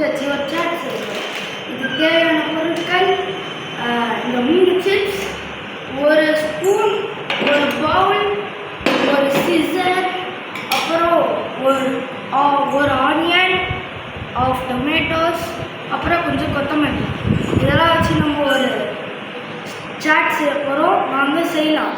வச்சு ஒரு சாட் செய்யணும். இதுக்கு தேவையான பொருட்கள் இந்த 3 சிப்ஸ், ஒரு ஸ்பூன், ஒரு பவுல், ஒரு சிசர், அப்புறம் ஒரு ஆனியன், ஆஃப் டொமேட்டோஸ், அப்புறம் கொஞ்சம் கொத்தமல்லி. இதெல்லாம் வச்சு நம்ம ஒரு சாட் செய்ய போகிறோம். வாங்க செய்யலாம்.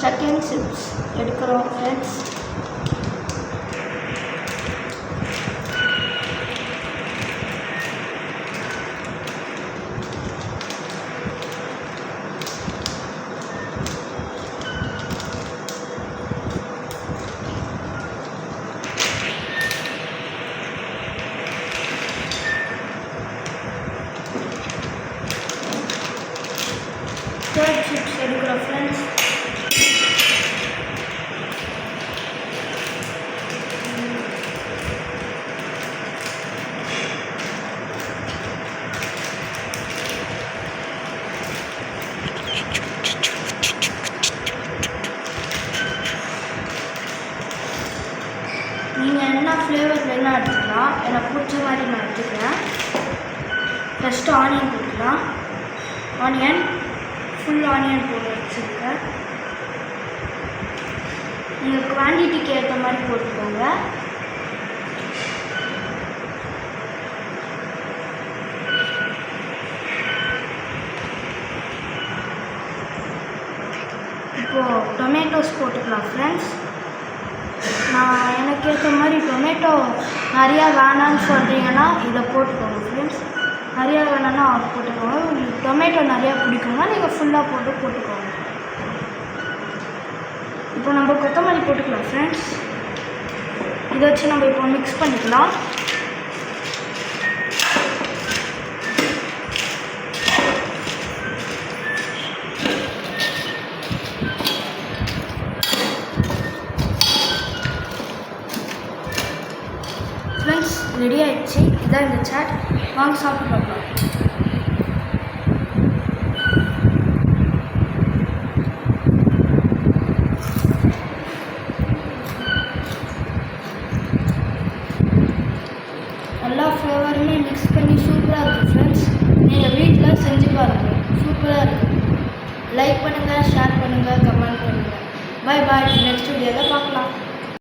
சிக்கன் சிப்ஸ் எடுக்கிறோம் ஃப்ரெண்ட்ஸ். தேர்ட் சிப்ஸ் எடுக்கிறோம் ஃப்ரெண்ட்ஸ். நீங்கள் என்ன ஃப்ளேவர் வேணால் எடுத்துக்கலாம். எனக்கு பிடிச்ச மாதிரி நான் எடுத்துக்கிறேன். ஃபஸ்ட்டு ஆனியன் போட்டுக்கலாம். ஆனியன் ஃபுல் ஆனியன் போட்டு வச்சுருக்கேன். நீங்கள் குவான்டிட்டிக்கு ஏற்ற மாதிரி போட்டுக்கோங்க. இப்போது டொமேட்டோஸ் போட்டுக்கலாம் ஃப்ரெண்ட்ஸ். நான் எனக்கு ஏற்ற மாதிரி டொமேட்டோ நிறையா வேணான்னு சொல்கிறீங்கன்னா இதை போட்டுக்கோங்க ஃப்ரெண்ட்ஸ். நிறையா வேணான்னா அதை போட்டுக்கோங்க. உங்களுக்கு டொமேட்டோ நிறையா பிடிக்குங்க, நீங்கள் ஃபுல்லாக போட்டுக்கோங்க. இப்போ நம்ம கொத்தமல்லி போட்டுக்கலாம் ஃப்ரெண்ட்ஸ். இதை வச்சு நம்ம இப்போ மிக்ஸ் பண்ணிக்கலாம். ஃப்ரெண்ட்ஸ் ரெடி ஆகிடுச்சு. இதுதான் இந்த சாட். வாங்க சாப்பிட்டு பார்க்கலாம். எல்லா ஃப்ளேவருமே மிக்ஸ் பண்ணி சூப்பராக இருக்குது ஃப்ரெண்ட்ஸ். நீங்கள் வீட்டில் செஞ்சு பாருங்கள், சூப்பராக இருக்குது. லைக் பண்ணுங்கள், ஷேர் பண்ணுங்கள், கமெண்ட் பண்ணுங்கள். Bye bye. நெக்ஸ்ட் வீடியோவில் பார்க்கலாம்.